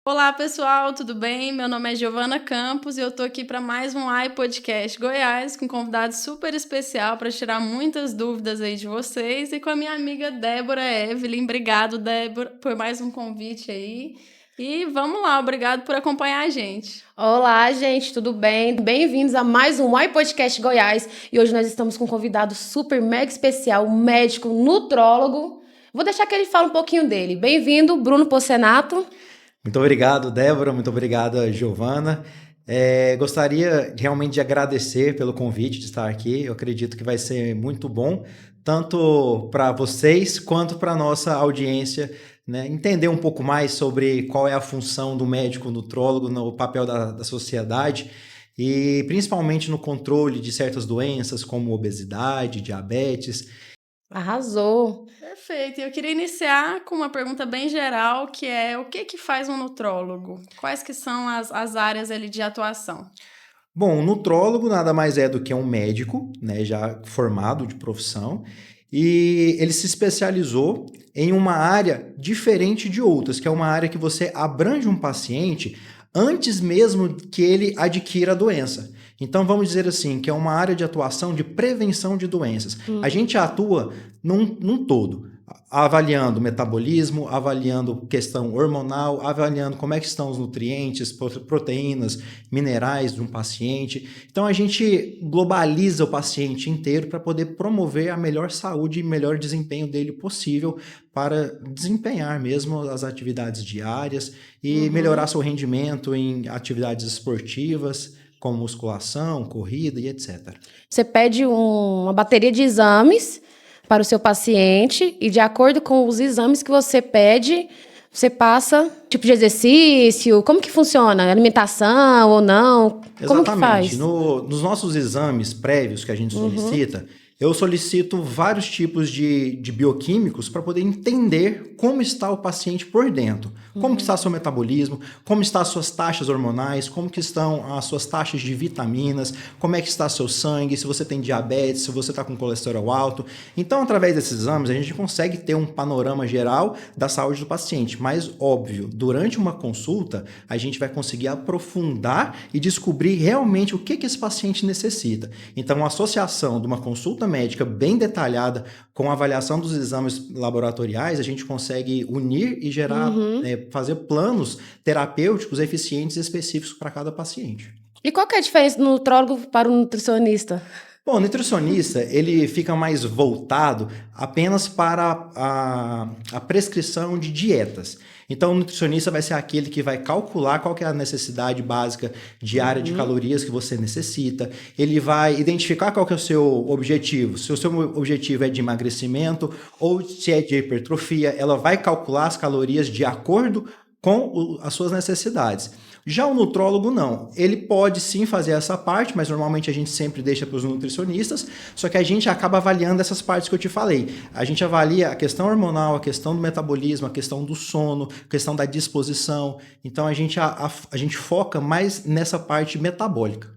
Olá, pessoal, tudo bem? Meu nome é Giovana Campos e eu tô aqui para mais um iPodcast Goiás com um convidado super especial para tirar muitas dúvidas aí de vocês e com a minha amiga Débora Evelyn. Obrigado, Débora, por mais um convite aí. E vamos lá, obrigado por acompanhar a gente. Olá, gente, tudo bem? Bem-vindos a mais um iPodcast Goiás. E hoje nós estamos com um convidado super mega especial, um médico nutrólogo. Vou deixar que ele fale um pouquinho dele. Bem-vindo, Bruno Pocinato. Muito obrigado, Débora. Muito obrigado, Giovana. Gostaria realmente de agradecer pelo convite de estar aqui. Eu acredito que vai ser muito bom, tanto para vocês quanto para a nossa audiência, né? Entender um pouco mais sobre qual é a função do médico nutrólogo no papel da sociedade e principalmente no controle de certas doenças como obesidade, diabetes. Arrasou. Perfeito. E eu queria iniciar com uma pergunta bem geral, que é o que faz um nutrólogo? Quais que são as áreas ali de atuação? Bom, o nutrólogo nada mais é do que um médico, né, já formado de profissão, e ele se especializou em uma área diferente de outras, que é uma área que você abrange um paciente antes mesmo que ele adquira a doença. Então vamos dizer assim, que é uma área de atuação de prevenção de doenças. A gente atua num todo, avaliando metabolismo, avaliando questão hormonal, avaliando como é que estão os nutrientes, proteínas, minerais de um paciente. Então a gente globaliza o paciente inteiro para poder promover a melhor saúde e melhor desempenho dele possível para desempenhar mesmo as atividades diárias e melhorar seu rendimento em atividades esportivas, como musculação, corrida e etc. Você pede uma bateria de exames para o seu paciente e de acordo com os exames que você pede, você passa tipo de exercício, como que funciona? Alimentação ou não? Como que faz? Exatamente. Nos nossos exames prévios que a gente solicita, eu solicito vários tipos de bioquímicos para poder entender como está o paciente por dentro. Como que está seu metabolismo, como estão as suas taxas hormonais, como que estão as suas taxas de vitaminas, como é que está seu sangue, se você tem diabetes, se você está com colesterol alto. Então, através desses exames, a gente consegue ter um panorama geral da saúde do paciente. Mas, óbvio, durante uma consulta, a gente vai conseguir aprofundar e descobrir realmente o que esse paciente necessita. Então, a associação de uma consulta médica bem detalhada com a avaliação dos exames laboratoriais, a gente consegue unir e gerar, fazer planos terapêuticos eficientes e específicos para cada paciente. E qual que é a diferença do nutrólogo para o nutricionista? Bom, o nutricionista, ele fica mais voltado apenas para a prescrição de dietas. Então, o nutricionista vai ser aquele que vai calcular qual que é a necessidade básica diária de calorias que você necessita. Ele vai identificar qual que é o seu objetivo. Se o seu objetivo é de emagrecimento ou se é de hipertrofia, ela vai calcular as calorias de acordo com as suas necessidades. Já o nutrólogo não, ele pode sim fazer essa parte, mas normalmente a gente sempre deixa para os nutricionistas, só que a gente acaba avaliando essas partes que eu te falei. A gente avalia a questão hormonal, a questão do metabolismo, a questão do sono, a questão da disposição, então a gente foca mais nessa parte metabólica.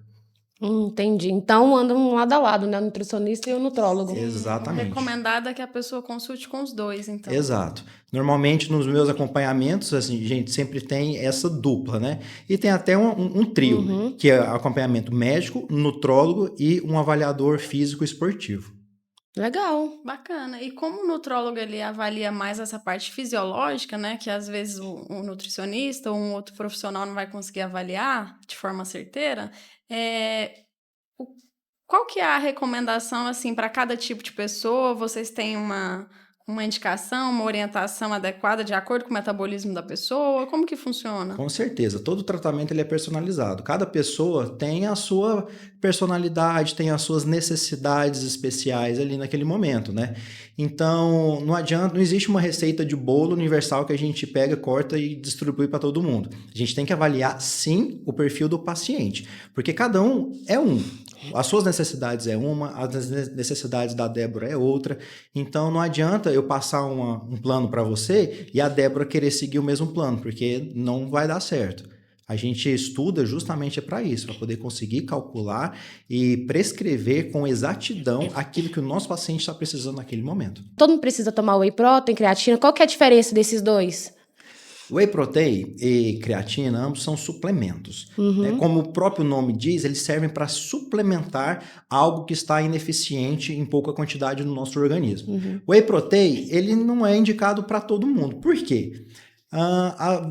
Entendi. Então andam lado a lado, né? O nutricionista e o nutrólogo. Exatamente. Recomendado é que a pessoa consulte com os dois, então. Exato. Normalmente nos meus acompanhamentos, assim, a gente sempre tem essa dupla, né? E tem até um trio, que é acompanhamento médico, nutrólogo e um avaliador físico esportivo. Legal. Bacana. E como o nutrólogo ele avalia mais essa parte fisiológica, né? Que às vezes o nutricionista ou um outro profissional não vai conseguir avaliar de forma certeira. Qual que é a recomendação, assim, para cada tipo de pessoa? Vocês têm uma indicação, uma orientação adequada de acordo com o metabolismo da pessoa? Como que funciona? Com certeza, todo tratamento ele é personalizado. Cada pessoa tem a sua personalidade, tem as suas necessidades especiais ali naquele momento, né? Então, não adianta, não existe uma receita de bolo universal que a gente pega, corta e distribui para todo mundo. A gente tem que avaliar, sim, o perfil do paciente, porque cada um é um. As suas necessidades é uma, as necessidades da Débora é outra. Então, não adianta eu passar um plano para você e a Débora querer seguir o mesmo plano, porque não vai dar certo. A gente estuda justamente para isso, para poder conseguir calcular e prescrever com exatidão aquilo que o nosso paciente está precisando naquele momento. Todo mundo precisa tomar whey protein, creatina. Qual que é a diferença desses dois? Whey protein e creatina, ambos são suplementos. Né? Como o próprio nome diz, eles servem para suplementar algo que está ineficiente em pouca quantidade no nosso organismo. Whey protein, ele não é indicado para todo mundo. Por quê?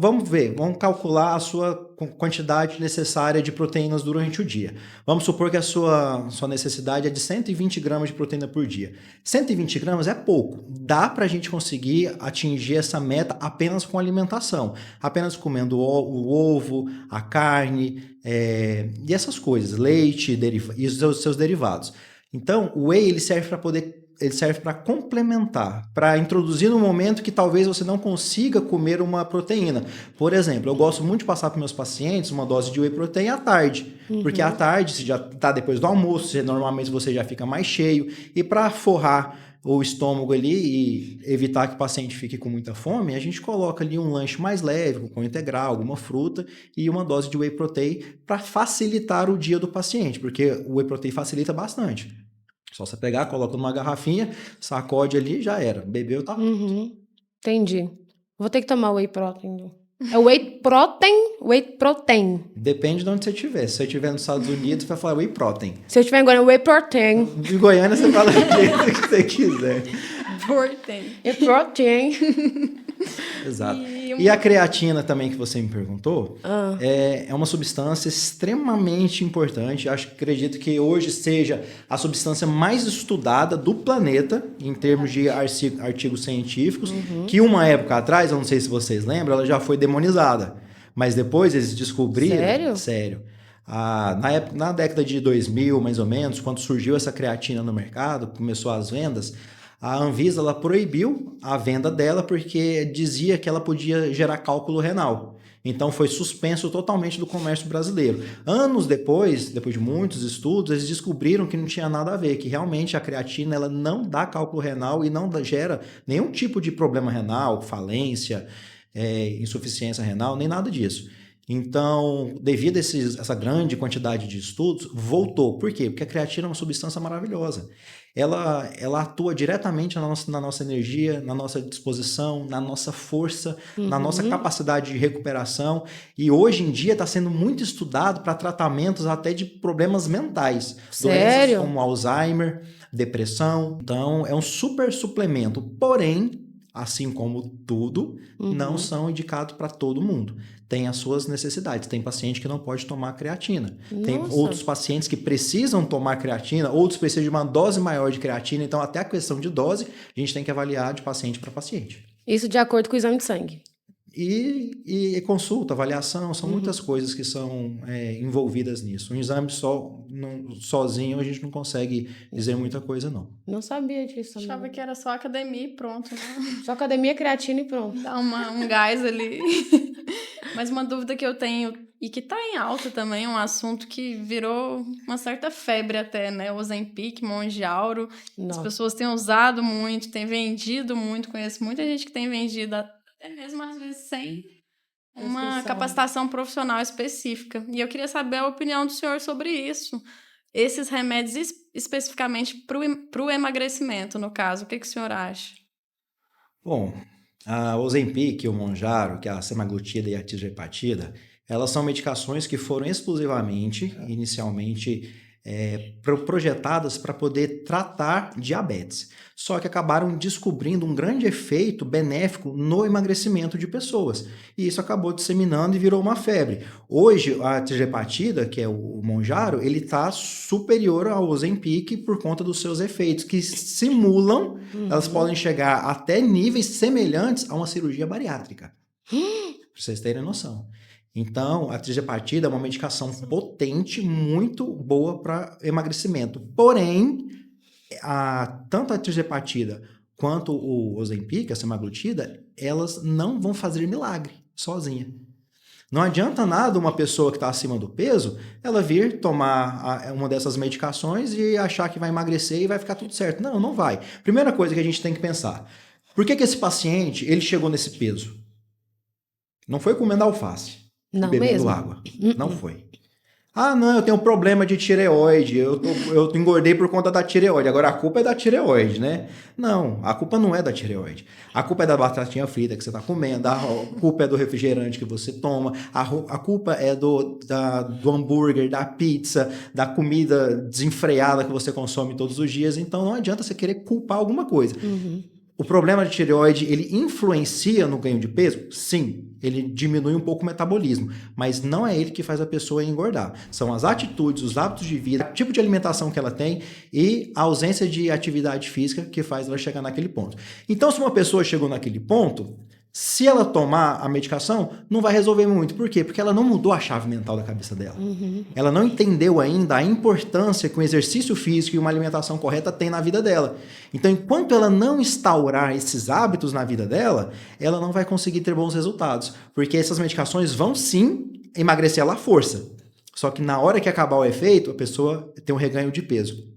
Vamos calcular a sua quantidade necessária de proteínas durante o dia. Vamos supor que a sua necessidade é de 120 gramas de proteína por dia. 120 gramas é pouco. Dá para a gente conseguir atingir essa meta apenas com alimentação. Apenas comendo o ovo, a carne e essas coisas, leite e os seus derivados. Então, o whey ele serve para complementar, para introduzir no momento que talvez você não consiga comer uma proteína. Por exemplo, eu gosto muito de passar para meus pacientes uma dose de whey protein à tarde, porque à tarde, se já está depois do almoço, normalmente você já fica mais cheio, e para forrar o estômago ali e evitar que o paciente fique com muita fome, a gente coloca ali um lanche mais leve, com pão integral, alguma fruta e uma dose de whey protein para facilitar o dia do paciente, porque o whey protein facilita bastante. Só você pegar, coloca numa garrafinha, sacode ali e já era. Bebeu, tá? Entendi. Vou ter que tomar whey protein. É whey protein? Whey protein. Depende de onde você estiver. Se você estiver nos Estados Unidos, você vai falar whey protein. Se eu estiver em Goiânia, whey protein. De Goiânia, você fala o jeito que você quiser. Protein. É protein. Exato. E a creatina também que você me perguntou, é uma substância extremamente importante. Acredito que hoje seja a substância mais estudada do planeta em termos de artigos científicos, que uma época atrás, eu não sei se vocês lembram, ela já foi demonizada. Mas depois eles descobriram... Sério? Sério. Na década de 2000, mais ou menos, quando surgiu essa creatina no mercado, começou as vendas... A Anvisa ela proibiu a venda dela porque dizia que ela podia gerar cálculo renal. Então foi suspenso totalmente do comércio brasileiro. Anos depois de muitos estudos, eles descobriram que não tinha nada a ver, que realmente a creatina ela não dá cálculo renal e não gera nenhum tipo de problema renal, falência, insuficiência renal, nem nada disso. Então, devido a essa grande quantidade de estudos, voltou. Por quê? Porque a creatina é uma substância maravilhosa. Ela atua diretamente na nossa energia, na nossa disposição, na nossa força, na nossa capacidade de recuperação. E hoje em dia está sendo muito estudado para tratamentos até de problemas mentais. Sério? Doenças como Alzheimer, depressão. Então, é um super suplemento. Porém, assim como tudo, não são indicados para todo mundo. Tem as suas necessidades. Tem paciente que não pode tomar creatina. Nossa. Tem outros pacientes que precisam tomar creatina, outros precisam de uma dose maior de creatina. Então, até a questão de dose, a gente tem que avaliar de paciente para paciente. Isso de acordo com o exame de sangue. E consulta, avaliação, são muitas coisas que são envolvidas nisso. Um exame sozinho a gente não consegue dizer muita coisa, não. Não sabia disso. Achava que era só academia e pronto, né? Só academia, creatina e pronto. Dá um gás ali. Mas uma dúvida que eu tenho, e que tá em alta também, um assunto que virou uma certa febre até, né? O Ozempic, Mounjaro. As pessoas têm usado muito, têm vendido muito. Conheço muita gente que tem vendido até mesmo às vezes sem uma capacitação profissional específica. E eu queria saber a opinião do senhor sobre isso. Esses remédios especificamente para o emagrecimento, no caso. O que o senhor acha? Bom, a Ozempic, o Mounjaro, que é a semaglutida e a tirzepatida, elas são medicações que foram exclusivamente, inicialmente, projetadas para poder tratar diabetes. Só que acabaram descobrindo um grande efeito benéfico no emagrecimento de pessoas. E isso acabou disseminando e virou uma febre. Hoje, a tirzepatida, que é o Mounjaro, ele está superior ao Ozempic por conta dos seus efeitos, que simulam, elas podem chegar até níveis semelhantes a uma cirurgia bariátrica. Para vocês terem noção. Então, a tirzepatida é uma medicação potente, muito boa para emagrecimento. Porém, tanto a tirzepatida quanto o Ozempic, a semaglutida, elas não vão fazer milagre sozinha. Não adianta nada uma pessoa que está acima do peso, ela vir tomar uma dessas medicações e achar que vai emagrecer e vai ficar tudo certo. Não, não vai. Primeira coisa que a gente tem que pensar, por que esse paciente ele chegou nesse peso? Não foi comendo alface. Não bebendo mesmo? água. Não foi. Ah, não, eu tenho um problema de tireoide, eu engordei por conta da tireoide, agora a culpa é da tireoide, né? Não, a culpa não é da tireoide. A culpa é da batatinha frita que você está comendo, a culpa é do refrigerante que você toma, a culpa é do hambúrguer, da pizza, da comida desenfreada que você consome todos os dias. Então não adianta você querer culpar alguma coisa. O problema de tireoide, ele influencia no ganho de peso? Sim, ele diminui um pouco o metabolismo, mas não é ele que faz a pessoa engordar. São as atitudes, os hábitos de vida, o tipo de alimentação que ela tem e a ausência de atividade física que faz ela chegar naquele ponto. Então, se uma pessoa chegou naquele ponto, se ela tomar a medicação, não vai resolver muito. Por quê? Porque ela não mudou a chave mental da cabeça dela. Ela não entendeu ainda a importância que um exercício físico e uma alimentação correta tem na vida dela. Então, enquanto ela não instaurar esses hábitos na vida dela, ela não vai conseguir ter bons resultados. Porque essas medicações vão sim emagrecer ela à força. Só que na hora que acabar o efeito, a pessoa tem um reganho de peso.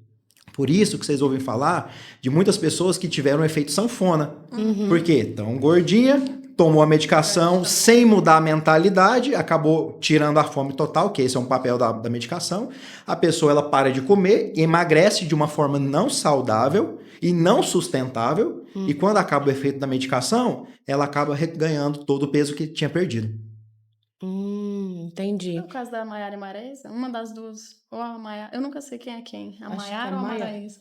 Por isso que vocês ouvem falar de muitas pessoas que tiveram um efeito sanfona. Por quê? Estão gordinha, tomou a medicação sem mudar a mentalidade, acabou tirando a fome total, que esse é um papel da medicação. A pessoa ela para de comer, emagrece de uma forma não saudável e não sustentável. E quando acaba o efeito da medicação, ela acaba ganhando todo o peso que tinha perdido. Entendi. É o caso da Maiara e Maraísa? Uma das duas. Ou a Maiara. Eu nunca sei quem é quem. A Maiara ou a Maraísa?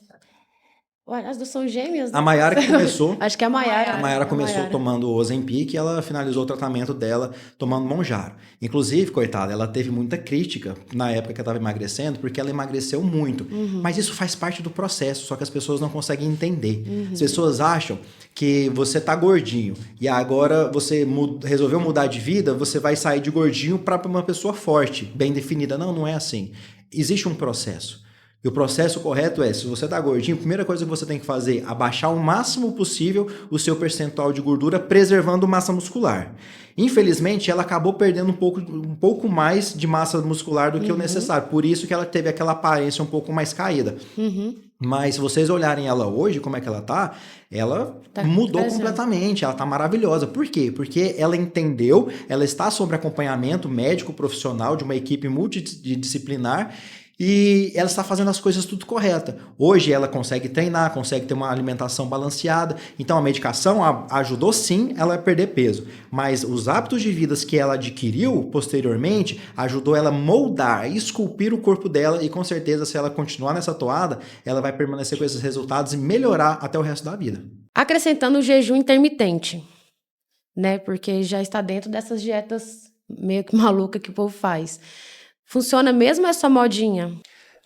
Ué, as duas são gêmeas? A Maiara que começou... Acho que é a Maiara. A Maiara começou tomando o Ozempic e ela finalizou o tratamento dela tomando Mounjaro. Inclusive, coitada, ela teve muita crítica na época que ela estava emagrecendo, porque ela emagreceu muito. Mas isso faz parte do processo, só que as pessoas não conseguem entender. As pessoas acham que você está gordinho e agora você resolveu mudar de vida, você vai sair de gordinho para uma pessoa forte, bem definida. Não, não é assim. Existe um processo. E o processo correto é, se você tá gordinho, a primeira coisa que você tem que fazer é abaixar o máximo possível o seu percentual de gordura, preservando massa muscular. Infelizmente, ela acabou perdendo um pouco mais de massa muscular do que o necessário. Por isso que ela teve aquela aparência um pouco mais caída. Mas se vocês olharem ela hoje, como é que ela tá, ela mudou completamente, ela tá maravilhosa. Por quê? Porque ela entendeu, ela está sob acompanhamento médico profissional de uma equipe multidisciplinar e ela está fazendo as coisas tudo correta. Hoje ela consegue treinar, consegue ter uma alimentação balanceada. Então a medicação ajudou sim ela a perder peso. Mas os hábitos de vida que ela adquiriu posteriormente ajudou ela a moldar, esculpir o corpo dela. E com certeza, se ela continuar nessa toada, ela vai permanecer com esses resultados e melhorar até o resto da vida. Acrescentando o jejum intermitente, né? Porque já está dentro dessas dietas meio que malucas que o povo faz. Funciona mesmo essa modinha?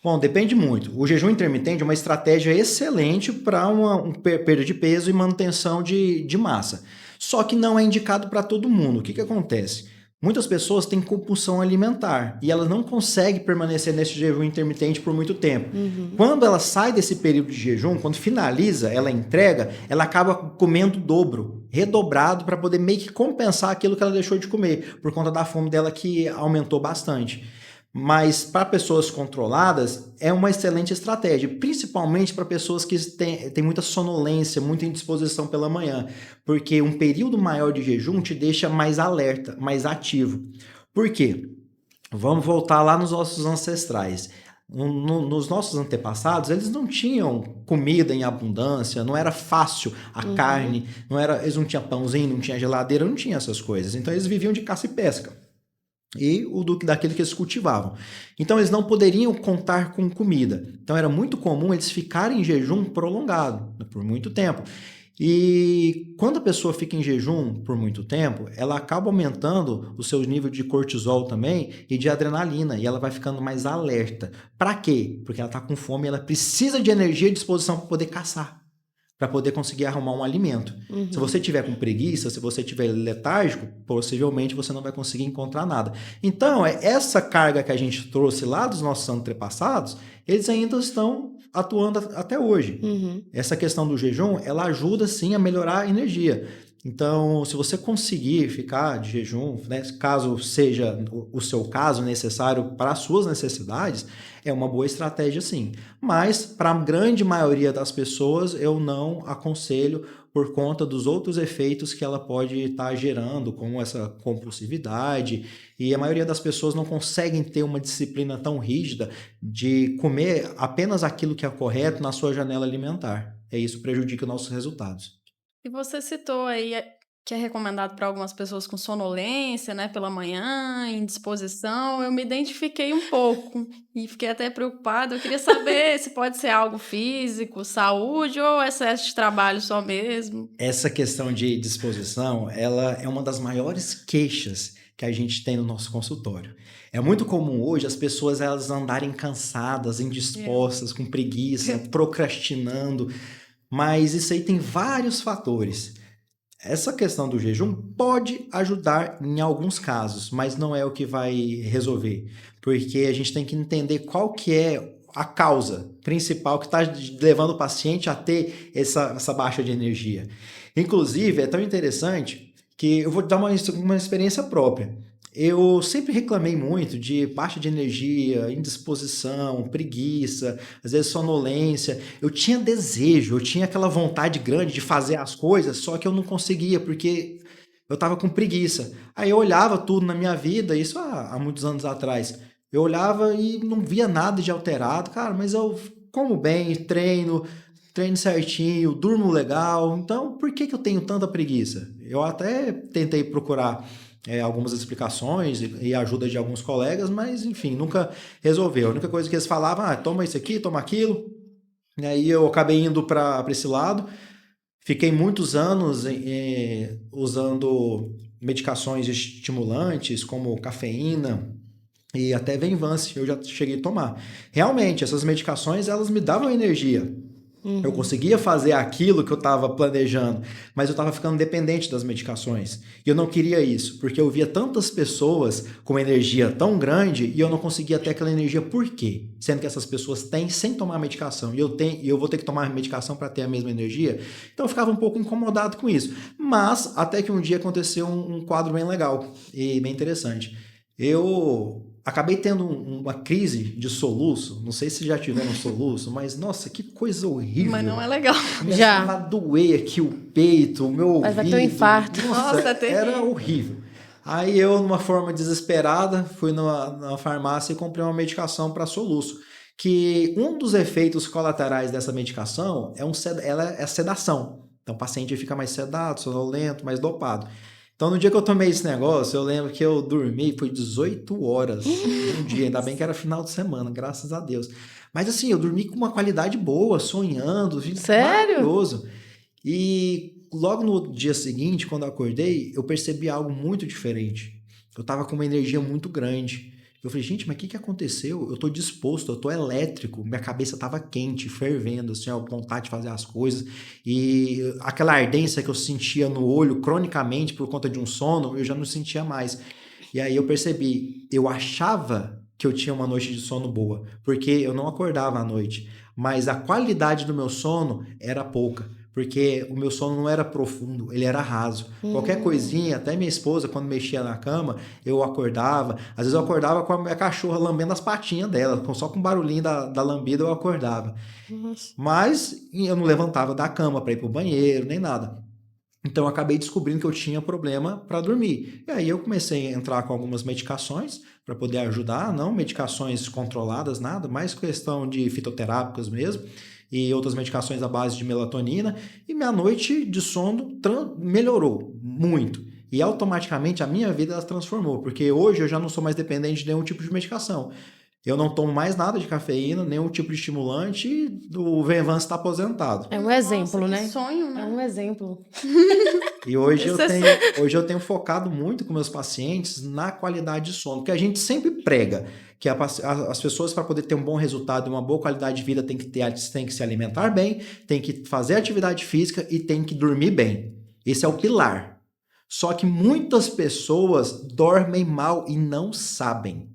Bom, depende muito. O jejum intermitente é uma estratégia excelente para uma perda de peso e manutenção de massa. Só que não é indicado para todo mundo. O que acontece? Muitas pessoas têm compulsão alimentar e elas não conseguem permanecer nesse jejum intermitente por muito tempo. Quando ela sai desse período de jejum, quando finaliza, ela entrega, ela acaba comendo o dobro, redobrado, para poder meio que compensar aquilo que ela deixou de comer, por conta da fome dela que aumentou bastante. Mas para pessoas controladas é uma excelente estratégia, principalmente para pessoas que têm muita sonolência, muita indisposição pela manhã, porque um período maior de jejum te deixa mais alerta, mais ativo. Por quê? Vamos voltar lá nos nossos ancestrais. Nos nossos antepassados, eles não tinham comida em abundância, não era fácil a carne, eles não tinham pãozinho, não tinha geladeira, não tinha essas coisas. Então eles viviam de caça e pesca. E daquilo que eles cultivavam. Então, eles não poderiam contar com comida. Então, era muito comum eles ficarem em jejum prolongado, por muito tempo. E quando a pessoa fica em jejum por muito tempo, ela acaba aumentando o seu nível de cortisol também e de adrenalina, e ela vai ficando mais alerta. Para quê? Porque ela está com fome e ela precisa de energia e disposição para poder caçar, para poder conseguir arrumar um alimento. Se você tiver com preguiça, se você tiver letárgico, possivelmente você não vai conseguir encontrar nada. Então, essa carga que a gente trouxe lá dos nossos antepassados, eles ainda estão atuando até hoje. Essa questão do jejum, ela ajuda sim a melhorar a energia. Então, se você conseguir ficar de jejum, né, caso seja o seu caso necessário para as suas necessidades, é uma boa estratégia sim. Mas, para a grande maioria das pessoas, eu não aconselho, por conta dos outros efeitos que ela pode estar gerando, como essa compulsividade, e a maioria das pessoas não conseguem ter uma disciplina tão rígida de comer apenas aquilo que é correto na sua janela alimentar. E isso prejudica os nossos resultados. E você citou aí que é recomendado para algumas pessoas com sonolência, né, pela manhã, indisposição. Eu me identifiquei um pouco e fiquei até preocupada. Eu queria saber se pode ser algo físico, saúde ou excesso de trabalho só mesmo. Essa questão de disposição, ela é uma das maiores queixas que a gente tem no nosso consultório. É muito comum hoje as pessoas elas andarem cansadas, indispostas, com preguiça, procrastinando, mas isso aí tem vários fatores. Essa questão do jejum pode ajudar em alguns casos, mas não é o que vai resolver, porque a gente tem que entender qual que é a causa principal que está levando o paciente a ter essa baixa de energia. Inclusive, é tão interessante que eu vou dar uma experiência própria. Eu sempre reclamei muito de baixa de energia, indisposição, preguiça, às vezes sonolência. Eu tinha desejo, eu tinha aquela vontade grande de fazer as coisas, só que eu não conseguia porque eu estava com preguiça. Aí eu olhava tudo na minha vida, isso há muitos anos atrás. Eu olhava e não via nada de alterado. Cara, mas eu como bem, treino certinho, durmo legal. Então, por que eu tenho tanta preguiça? Eu até tentei procurar algumas explicações e ajuda de alguns colegas, mas enfim, nunca resolveu. A única coisa que eles falavam, toma isso aqui, toma aquilo. E aí eu acabei indo para esse lado. Fiquei muitos anos usando medicações estimulantes, como cafeína e até Venvance, eu já cheguei a tomar. Realmente, essas medicações, elas me davam energia. Eu conseguia fazer aquilo que eu estava planejando, mas eu estava ficando dependente das medicações. E eu não queria isso, porque eu via tantas pessoas com energia tão grande e eu não conseguia ter aquela energia. Por quê? Sendo que essas pessoas têm sem tomar medicação e eu vou ter que tomar medicação para ter a mesma energia. Então eu ficava um pouco incomodado com isso. Mas até que um dia aconteceu um quadro bem legal e bem interessante. Eu acabei tendo uma crise de soluço. Não sei se já tiveram soluço, mas nossa, que coisa horrível. Mas não é legal. Começava a doer aqui o peito, o meu ouvido. Mas vai ter um infarto. Nossa, era horrível. Aí eu, numa forma desesperada, fui na farmácia e comprei uma medicação para soluço. Que um dos efeitos colaterais dessa medicação ela é sedação. Então o paciente fica mais sedado, sonolento, mais dopado. Então, no dia que eu tomei esse negócio, eu lembro que eu dormi, foi 18 horas um dia, ainda bem que era final de semana, graças a Deus. Mas assim, eu dormi com uma qualidade boa, sonhando, Sério? maravilhoso. E logo no dia seguinte, quando eu acordei, eu percebi algo muito diferente. Eu tava com uma energia muito grande. Eu falei, gente, mas o que aconteceu? Eu tô disposto, eu tô elétrico, minha cabeça tava quente, fervendo, assim, a vontade de fazer as coisas. E aquela ardência que eu sentia no olho cronicamente por conta de um sono, eu já não sentia mais. E aí eu percebi, eu achava que eu tinha uma noite de sono boa, porque eu não acordava à noite, mas a qualidade do meu sono era pouca. Porque o meu sono não era profundo, ele era raso. Qualquer coisinha, até minha esposa, quando mexia na cama, eu acordava. Às vezes eu acordava com a minha cachorra lambendo as patinhas dela, só com o barulhinho da lambida eu acordava. Nossa. Mas eu não levantava da cama para ir pro banheiro, nem nada. Então eu acabei descobrindo que eu tinha problema para dormir. E aí eu comecei a entrar com algumas medicações para poder ajudar, não medicações controladas, nada, mais questão de fitoterápicos mesmo. E outras medicações à base de melatonina, e minha noite de sono melhorou muito. E automaticamente a minha vida ela transformou, porque hoje eu já não sou mais dependente de nenhum tipo de medicação. Eu não tomo mais nada de cafeína, nenhum tipo de estimulante, e o Venvance está aposentado. É um exemplo, Nossa, né? Que sonho, né? É um exemplo. E hoje eu tenho focado muito com meus pacientes na qualidade de sono, porque a gente sempre prega que as pessoas, para poder ter um bom resultado e uma boa qualidade de vida, tem que se alimentar bem, tem que fazer atividade física e tem que dormir bem. Esse é o pilar. Só que muitas pessoas dormem mal e não sabem.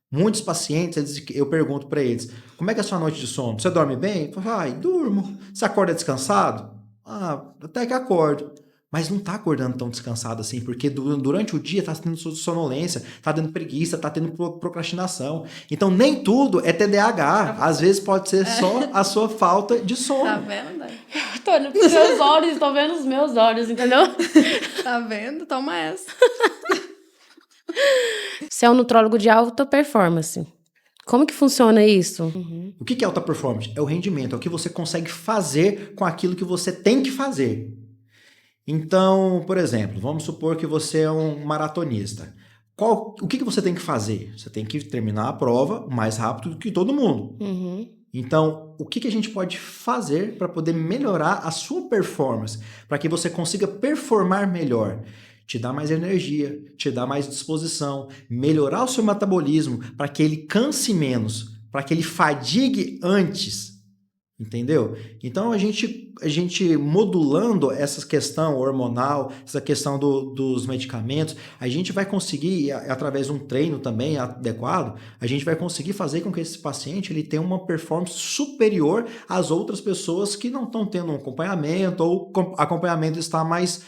Muitos pacientes, eu pergunto para eles, como é que é a sua noite de sono? Você dorme bem? Eu falo, durmo. Você acorda descansado? Até que acordo. Mas não tá acordando tão descansado assim, porque durante o dia tá tendo sonolência, tá tendo preguiça, tá tendo procrastinação. Então, nem tudo é TDAH. Às vezes pode ser só a sua falta de sono. Tá vendo? Tô olhando pros seus olhos, tô vendo os meus olhos, entendeu? Tá vendo? Toma essa. Você é um nutrólogo de alta performance. Como que funciona isso? O que é alta performance? É o rendimento, é o que você consegue fazer com aquilo que você tem que fazer. Então, por exemplo, vamos supor que você é um maratonista. O que você tem que fazer? Você tem que terminar a prova mais rápido do que todo mundo. Então, o que a gente pode fazer para poder melhorar a sua performance? Para que você consiga performar melhor? Te dar mais energia, te dar mais disposição, melhorar o seu metabolismo para que ele canse menos, para que ele fadigue antes. Entendeu? Então, a gente modulando essa questão hormonal, essa questão dos medicamentos, a gente vai conseguir, através de um treino também adequado, a gente vai conseguir fazer com que esse paciente ele tenha uma performance superior às outras pessoas que não estão tendo um acompanhamento ou o acompanhamento está mais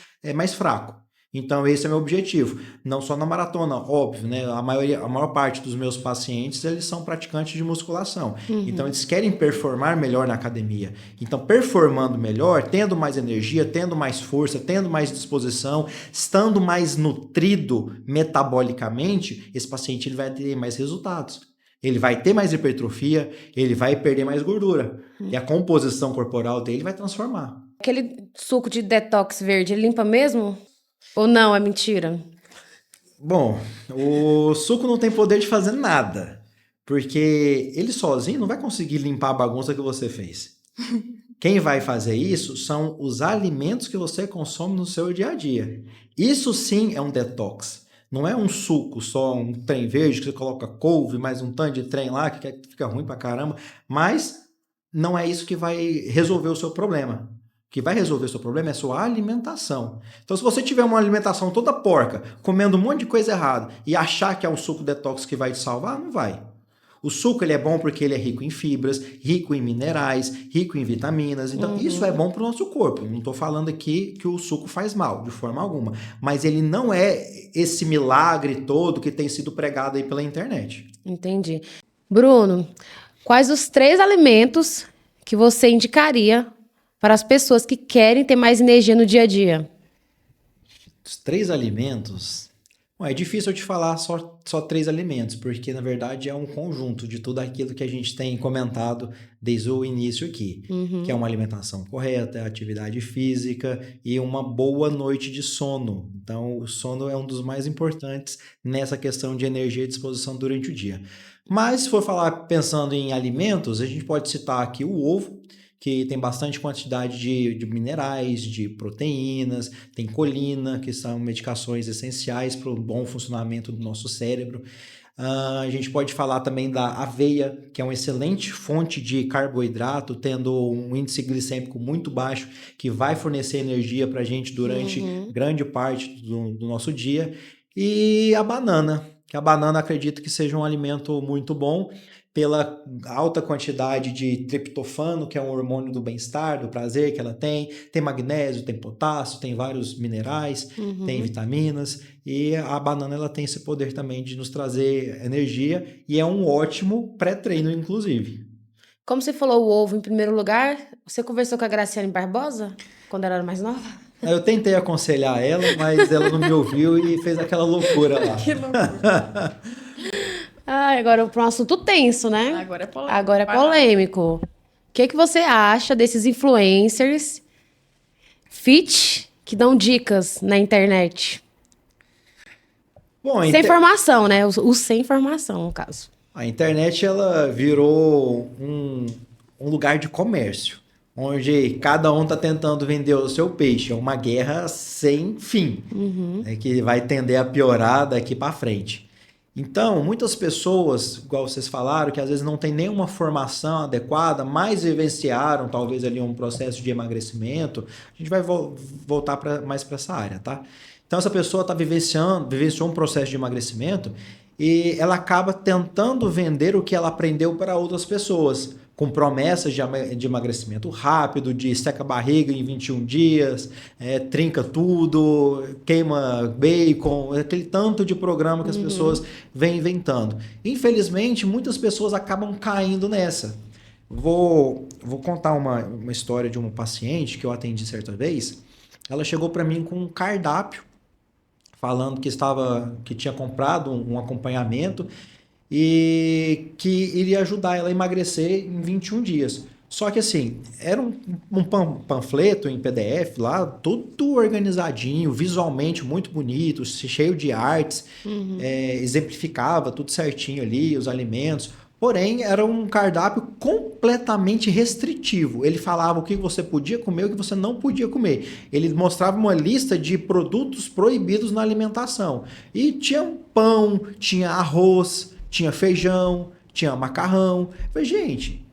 fraco. Então, esse é o meu objetivo. Não só na maratona, óbvio, né? A maior parte dos meus pacientes, eles são praticantes de musculação. Então, eles querem performar melhor na academia. Então, performando melhor, tendo mais energia, tendo mais força, tendo mais disposição, estando mais nutrido metabolicamente, esse paciente ele vai ter mais resultados. Ele vai ter mais hipertrofia, ele vai perder mais gordura. E a composição corporal dele vai transformar. Aquele suco de detox verde, ele limpa mesmo? Ou não, é mentira? Bom, o suco não tem poder de fazer nada, porque ele sozinho não vai conseguir limpar a bagunça que você fez. Quem vai fazer isso são os alimentos que você consome no seu dia a dia. Isso sim é um detox. Não é um suco só, um trem verde que você coloca couve, mais um tanto de trem lá que fica ruim pra caramba, mas não é isso que vai resolver o seu problema. O que vai resolver o seu problema é a sua alimentação. Então, se você tiver uma alimentação toda porca, comendo um monte de coisa errada e achar que é um suco detox que vai te salvar, não vai. O suco ele é bom porque ele é rico em fibras, rico em minerais, rico em vitaminas. Então, isso é bom para o nosso corpo. Eu não estou falando aqui que o suco faz mal, de forma alguma. Mas ele não é esse milagre todo que tem sido pregado aí pela internet. Entendi. Bruno, quais os 3 alimentos que você indicaria para as pessoas que querem ter mais energia no dia a dia? Os 3 alimentos... Bom, é difícil eu te falar só 3 alimentos, porque na verdade é um conjunto de tudo aquilo que a gente tem comentado desde o início aqui, que é uma alimentação correta, atividade física e uma boa noite de sono. Então, o sono é um dos mais importantes nessa questão de energia e disposição durante o dia. Mas, se for falar pensando em alimentos, a gente pode citar aqui o ovo, que tem bastante quantidade de minerais, de proteínas, tem colina, que são medicações essenciais para o bom funcionamento do nosso cérebro. A gente pode falar também da aveia, que é uma excelente fonte de carboidrato, tendo um índice glicêmico muito baixo, que vai fornecer energia para a gente durante grande parte do nosso dia. E a banana, que a banana acredito que seja um alimento muito bom, pela alta quantidade de triptofano, que é um hormônio do bem-estar, do prazer que ela tem. Tem magnésio, tem potássio, tem vários minerais, tem vitaminas. E a banana ela tem esse poder também de nos trazer energia e é um ótimo pré-treino, inclusive. Como você falou o ovo em primeiro lugar, você conversou com a Graciane Barbosa quando ela era mais nova? Eu tentei aconselhar ela, mas ela não me ouviu e fez aquela loucura lá. Que loucura. Agora para um assunto tenso, né? Agora é polêmico. Agora é polêmico. O que você acha desses influencers fit que dão dicas na internet? Bom, sem informação, né? Os sem informação, no caso. A internet ela virou um lugar de comércio, onde cada um está tentando vender o seu peixe. É uma guerra sem fim, né, que vai tender a piorar daqui para frente. Então, muitas pessoas, igual vocês falaram, que às vezes não tem nenhuma formação adequada, mas vivenciaram talvez ali um processo de emagrecimento, a gente vai voltar mais para essa área, tá? Então, essa pessoa vivenciou um processo de emagrecimento e ela acaba tentando vender o que ela aprendeu para outras pessoas, com promessas de emagrecimento rápido, de seca a barriga em 21 dias, trinca tudo, queima bacon, aquele tanto de programa que as pessoas vêm inventando. Infelizmente, muitas pessoas acabam caindo nessa. Vou contar uma história de uma paciente que eu atendi certa vez. Ela chegou para mim com um cardápio, falando que tinha comprado um acompanhamento e que iria ajudar ela a emagrecer em 21 dias. Só que assim, era um panfleto em PDF lá, tudo organizadinho, visualmente muito bonito, cheio de artes, exemplificava tudo certinho ali, os alimentos. Porém, era um cardápio completamente restritivo. Ele falava o que você podia comer e o que você não podia comer. Ele mostrava uma lista de produtos proibidos na alimentação. E tinha pão, tinha arroz, tinha feijão, tinha macarrão. Eu falei, gente,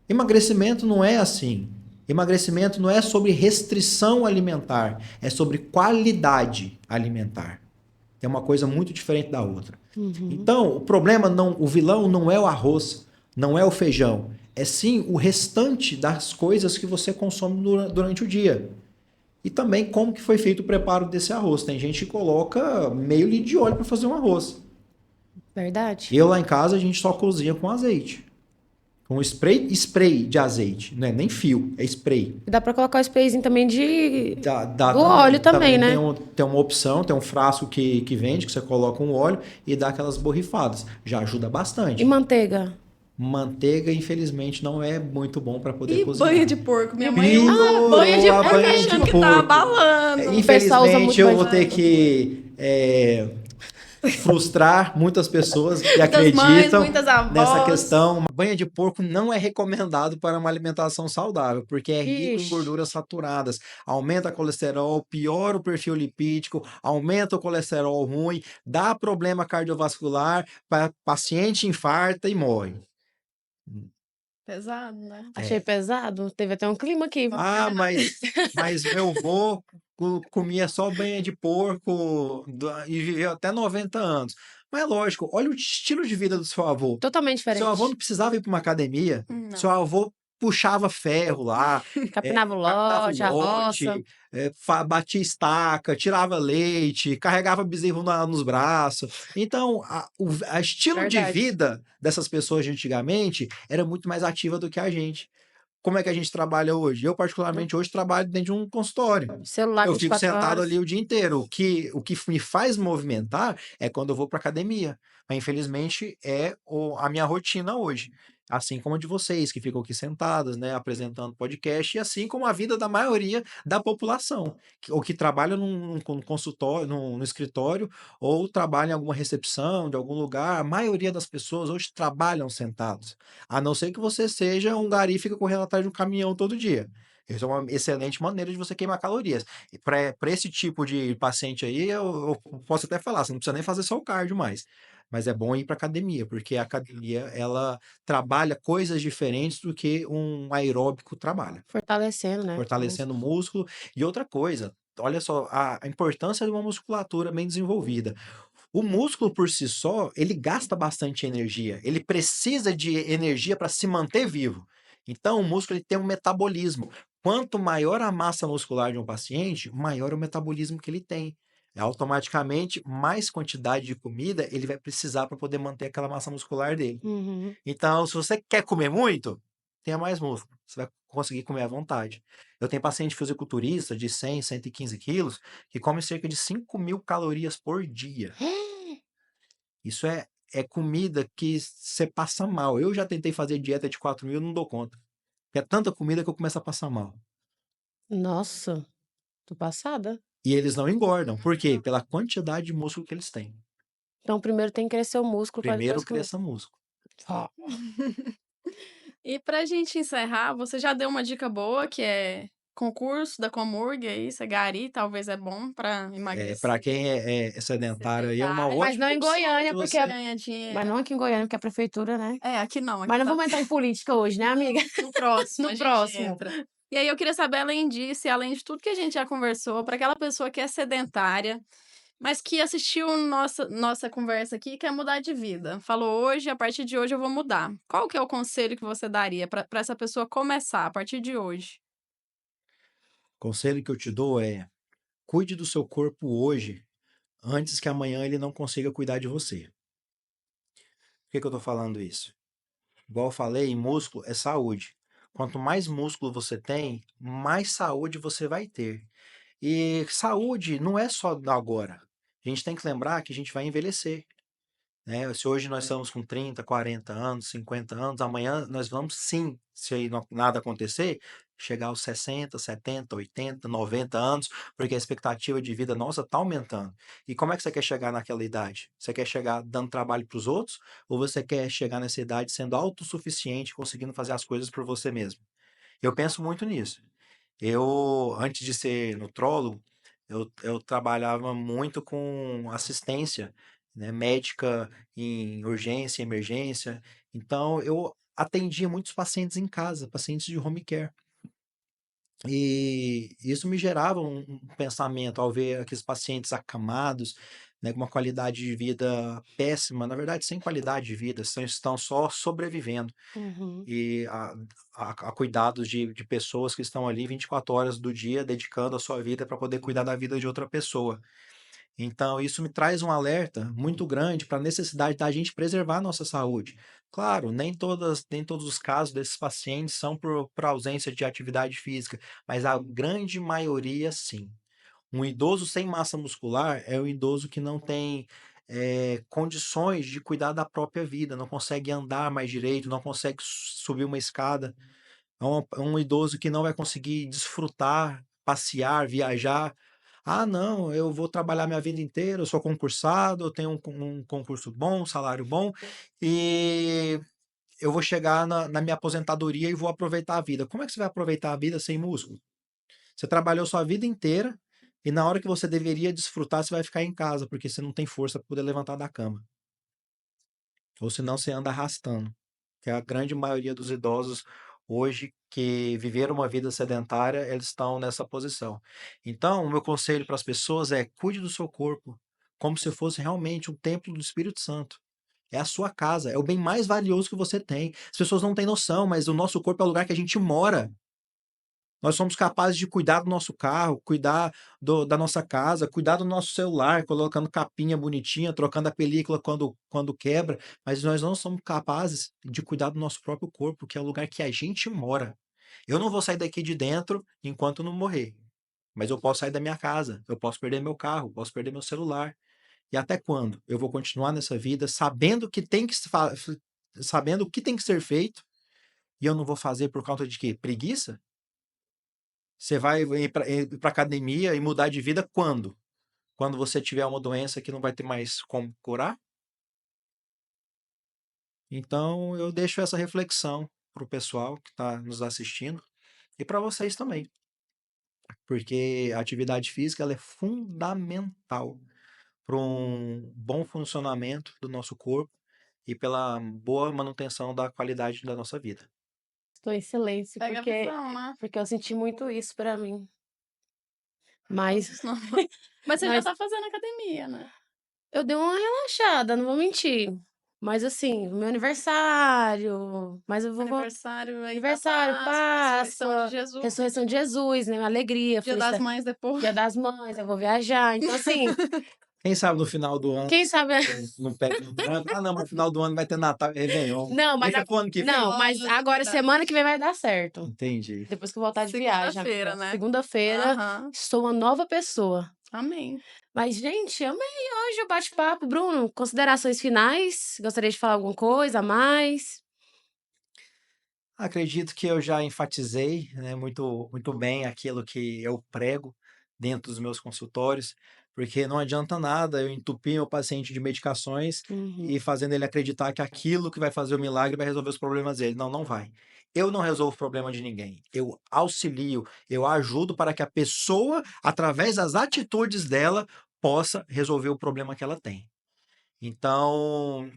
emagrecimento não é assim. Emagrecimento não é sobre restrição alimentar, é sobre qualidade alimentar. É uma coisa muito diferente da outra. Então, o problema não, o vilão não é o arroz, não é o feijão, é sim o restante das coisas que você consome durante o dia. E também como que foi feito o preparo desse arroz. Tem gente que coloca meio litro de óleo para fazer um arroz. Verdade. Eu lá em casa a gente só cozinha com azeite. Com spray de azeite, não é nem fio, é spray. E dá pra colocar o sprayzinho também Dá do óleo também, né? tem uma opção, tem um frasco que vende, que você coloca um óleo e dá aquelas borrifadas. Já ajuda E bastante. manteiga? Manteiga, infelizmente, não é muito bom para poder E cozinhar. banha de porco. Minha mãe Piorou banha de a porco banha de achando que porco. tá abalando. O pessoal usa muito Infelizmente, eu banho vou de ter porco. que frustrar muitas pessoas que Muitas mães, acreditam muitas avós. nessa questão. Uma banha de porco não é recomendado para uma alimentação saudável, porque é rico em Ixi. gorduras saturadas, aumenta colesterol, piora o perfil lipídico, aumenta o colesterol ruim, dá problema cardiovascular, paciente infarta e morre. Pesado, né? Achei pesado. Teve até um clima aqui. Ah, mas meu avô comia só banha de porco e viveu até 90 anos. Mas é lógico, olha o estilo de vida do seu avô. Totalmente Seu avô não diferente. precisava ir para uma academia. Seu Não. avô puxava ferro lá, Capinava o capinava o lote, a roça. lote, batia estaca, tirava leite, carregava bezerro nos braços. Então, a estilo de Verdade. vida dessas pessoas de antigamente era muito mais ativa do que a gente. Como é que a gente trabalha hoje? Eu, particularmente, hoje trabalho dentro de um consultório. Celular Eu fico 24 sentado horas. ali o dia inteiro. O que me faz movimentar é quando eu vou para academia. Mas, infelizmente, a minha rotina hoje. Assim como a de vocês, que ficam aqui sentadas, né, apresentando podcast, e assim como a vida da maioria da população, ou que trabalha num consultório, no escritório, ou trabalha em alguma recepção de algum lugar. A maioria das pessoas hoje trabalham sentados. A não ser que você seja um gari e fica correndo atrás de um caminhão todo dia. Isso é uma excelente maneira de você queimar calorias. E para esse tipo de paciente aí, eu posso até falar, você não precisa nem fazer só o cardio mais. Mas é bom ir para academia, porque a academia ela trabalha coisas diferentes do que um aeróbico trabalha, Fortalecendo, né? fortalecendo o músculo. E outra coisa, olha só a importância de uma musculatura bem desenvolvida. O músculo por si só, ele gasta bastante energia. Ele precisa de energia para se manter vivo. Então, o músculo ele tem um metabolismo. Quanto maior a massa muscular de um paciente, maior o metabolismo que ele tem. Automaticamente, mais quantidade de comida ele vai precisar para poder manter aquela massa muscular dele. Uhum. Então, se você quer comer muito, tenha mais músculo. Você vai conseguir comer à vontade. Eu tenho paciente fisiculturista de 100, 115 quilos que come cerca de 5.000 calorias por dia. Isso é comida que você passa mal. Eu já tentei fazer dieta de 4.000, não dou conta. É tanta comida que eu começo a passar mal. Nossa, tô passada. E eles não engordam. Por quê? Pela quantidade de músculo que eles têm. Então, primeiro tem que crescer o músculo para Primeiro depois comer. cresça músculo. Ó, E pra gente encerrar, você já deu uma dica boa, que é concurso da Comurg, aí, você gari, talvez é bom pra emagrecer. Para quem é sedentário aí, é uma Sedentário. Mas ótima não em opção Goiânia, de porque você... Ganha dinheiro. Mas não aqui em Goiânia, porque a prefeitura, né? É, aqui não. Aqui Mas não tá- vamos entrar em política hoje, né, amiga? No próximo. No a gente próximo. entra. E aí eu queria saber, além disso, e além de tudo que a gente já conversou, para aquela pessoa que é sedentária, mas que assistiu nossa conversa aqui e quer mudar de vida. Falou hoje, a partir de hoje eu vou mudar. Qual que é o conselho que você daria para essa pessoa começar a partir de hoje? Conselho que eu te dou é: cuide do seu corpo hoje, antes que amanhã ele não consiga cuidar de você. Por que eu tô falando isso? Igual eu falei, músculo é saúde. Quanto mais músculo você tem, mais saúde você vai ter. E saúde não é só da agora. A gente tem que lembrar que a gente vai envelhecer, né? Se hoje nós estamos com 30, 40 anos, 50 anos, amanhã nós vamos sim, se aí nada acontecer, chegar aos 60, 70, 80, 90 anos, porque a expectativa de vida nossa está aumentando. E como é que você quer chegar naquela idade? Você quer chegar dando trabalho para os outros ou você quer chegar nessa idade sendo autossuficiente, conseguindo fazer as coisas por você mesmo? Eu penso muito nisso. Eu, antes de ser nutrólogo, eu trabalhava muito com assistência, né, médica em urgência, emergência. Então, eu atendia muitos pacientes em casa, pacientes de home care. E isso me gerava um pensamento ao ver aqueles pacientes acamados, né, com uma qualidade de vida péssima, na verdade, sem qualidade de vida, estão só sobrevivendo Uhum. e a cuidados de pessoas que estão ali 24 horas do dia dedicando a sua vida para poder cuidar da vida de outra pessoa. Então, isso me traz um alerta muito grande para a necessidade da gente preservar a nossa saúde. Claro, nem todos os casos desses pacientes são por ausência de atividade física, mas a grande maioria sim. Um idoso sem massa muscular é um idoso que não tem condições de cuidar da própria vida, não consegue andar mais direito, não consegue subir uma escada. É um idoso que não vai conseguir desfrutar, passear, viajar. Ah, não, eu vou trabalhar minha vida inteira, eu sou concursado, eu tenho um concurso bom, um salário bom, e eu vou chegar na minha aposentadoria e vou aproveitar a vida. Como é que você vai aproveitar a vida sem músculo? Você trabalhou sua vida inteira e na hora que você deveria desfrutar, você vai ficar em casa, porque você não tem força para poder levantar da cama. Ou senão você anda arrastando. Que a grande maioria dos idosos hoje que viveram uma vida sedentária, eles estão nessa posição. Então, o meu conselho para as pessoas é: cuide do seu corpo, como se fosse realmente um templo do Espírito Santo. É a sua casa, é o bem mais valioso que você tem. As pessoas não têm noção, mas o nosso corpo é o lugar que a gente mora. Nós somos capazes de cuidar do nosso carro, cuidar da nossa casa, cuidar do nosso celular, colocando capinha bonitinha, trocando a película quando quebra, mas nós não somos capazes de cuidar do nosso próprio corpo, que é o lugar que a gente mora. Eu não vou sair daqui de dentro enquanto não morrer, mas eu posso sair da minha casa, eu posso perder meu carro, posso perder meu celular. E até quando eu vou continuar nessa vida sabendo que tem que sabendo o que tem que ser feito e eu não vou fazer por conta de quê? Preguiça? Você vai ir para academia e mudar de vida quando? Quando você tiver uma doença que não vai ter mais como curar? Então, eu deixo essa reflexão para o pessoal que está nos assistindo e para vocês também, porque a atividade física ela é fundamental para um bom funcionamento do nosso corpo e pela boa manutenção da qualidade da nossa vida. Estou em silêncio Pega a visão, né? porque eu senti muito isso pra mim. Mas, Todos nós. Mas você já mas tá fazendo academia, né? eu dei uma relaxada, não vou mentir. Mas assim, meu aniversário, mas eu vou Aniversário aí da aniversário, Ressurreição de Páscoa, Jesus, ressurreição de Jesus, né? Alegria, Dia das felicidade, Mães depois. Dia das Mães, eu vou viajar. Então assim, Quem sabe no final do ano quem sabe não pega no branco? Ah, não, mas no final do ano vai ter Natal e Réveillon. Não, mas Deixa pro ano que vem. não, mas Nossa, agora verdade. semana que vem vai dar certo. Entendi. Depois que eu voltar de viagem, Segunda-feira, né? segunda-feira, Aham. sou uma nova pessoa. Amém. Mas, gente, amei hoje o bate-papo. Bruno, considerações finais? Gostaria de falar alguma coisa a mais? Acredito que eu já enfatizei, né, muito bem aquilo que eu prego dentro dos meus consultórios, porque não adianta nada eu entupir meu paciente de medicações Uhum. e fazendo ele acreditar que aquilo que vai fazer o milagre vai resolver os problemas dele. Não, não vai. Eu não resolvo o problema de ninguém. Eu auxilio, eu ajudo para que a pessoa, através das atitudes dela, possa resolver o problema que ela tem. Então,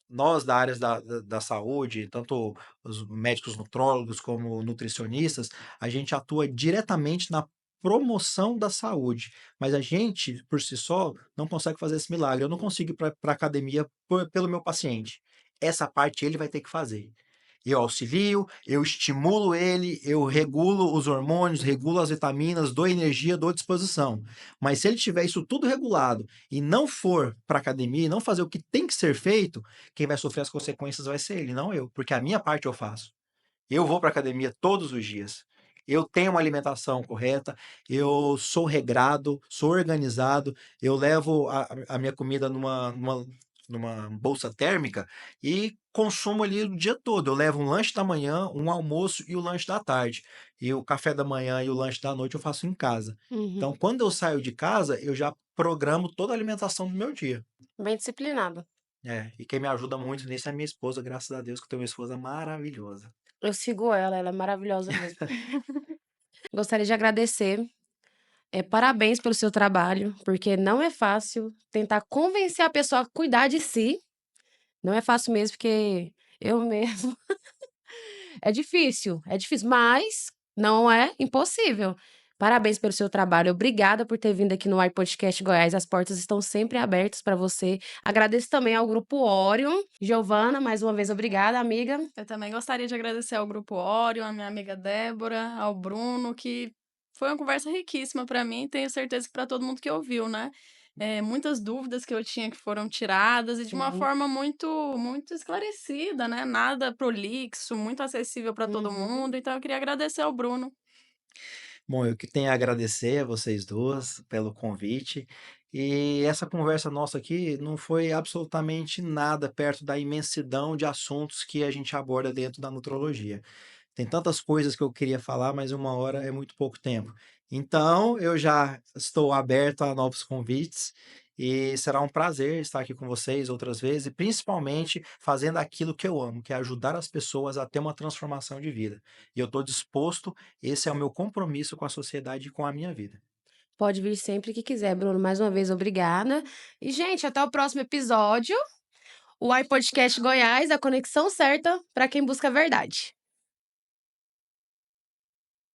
nós da área da saúde, tanto os médicos nutrólogos como nutricionistas, a gente atua diretamente na promoção da saúde, mas a gente, por si só, não consegue fazer esse milagre. Eu não consigo ir para a academia pelo meu paciente. Essa parte ele vai ter que fazer. Eu auxilio, eu estimulo ele, eu regulo os hormônios, regulo as vitaminas, dou energia, dou disposição. Mas se ele tiver isso tudo regulado e não for para academia, e não fazer o que tem que ser feito, quem vai sofrer as consequências vai ser ele, não eu, porque a minha parte eu faço. Eu vou para academia todos os dias. Eu tenho uma alimentação correta, eu sou regrado, sou organizado, eu levo a minha comida numa bolsa térmica e consumo ali o dia todo. Eu levo um lanche da manhã, um almoço e o lanche da tarde. E o café da manhã e o lanche da noite eu faço em casa. Uhum. Então, quando eu saio de casa, eu já programo toda a alimentação do meu dia. Bem disciplinado. É, e quem me ajuda muito nisso é minha esposa, graças a Deus, que eu tenho uma esposa maravilhosa. Eu sigo ela é maravilhosa mesmo. Gostaria de agradecer. Parabéns pelo seu trabalho, porque não é fácil tentar convencer a pessoa a cuidar de si. Não é fácil mesmo, porque eu mesmo é difícil, mas não é impossível. Parabéns pelo seu trabalho. Obrigada por ter vindo aqui no iPodcast Goiás. As portas estão sempre abertas para você. Agradeço também ao Grupo Orion. Giovana, mais uma vez, obrigada, amiga. Eu também gostaria de agradecer ao Grupo Orion, a minha amiga Débora, ao Bruno, que foi uma conversa riquíssima para mim, tenho certeza que para todo mundo que ouviu, né? Muitas dúvidas que eu tinha que foram tiradas e de uma Sim. forma muito esclarecida, né? Nada prolixo, muito acessível para todo Uhum. mundo. Então eu queria agradecer ao Bruno. Bom, eu que tenho a agradecer a vocês duas pelo convite. E essa conversa nossa aqui não foi absolutamente nada perto da imensidão de assuntos que a gente aborda dentro da nutrologia. Tem tantas coisas que eu queria falar, mas uma hora é muito pouco tempo. Então, eu já estou aberto a novos convites e será um prazer estar aqui com vocês outras vezes, e principalmente fazendo aquilo que eu amo, que é ajudar as pessoas a ter uma transformação de vida. E eu estou disposto, esse é o meu compromisso com a sociedade e com a minha vida. Pode vir sempre que quiser, Bruno. Mais uma vez, obrigada. E, gente, até o próximo episódio. O iPodcast Goiás, a conexão certa para quem busca a verdade.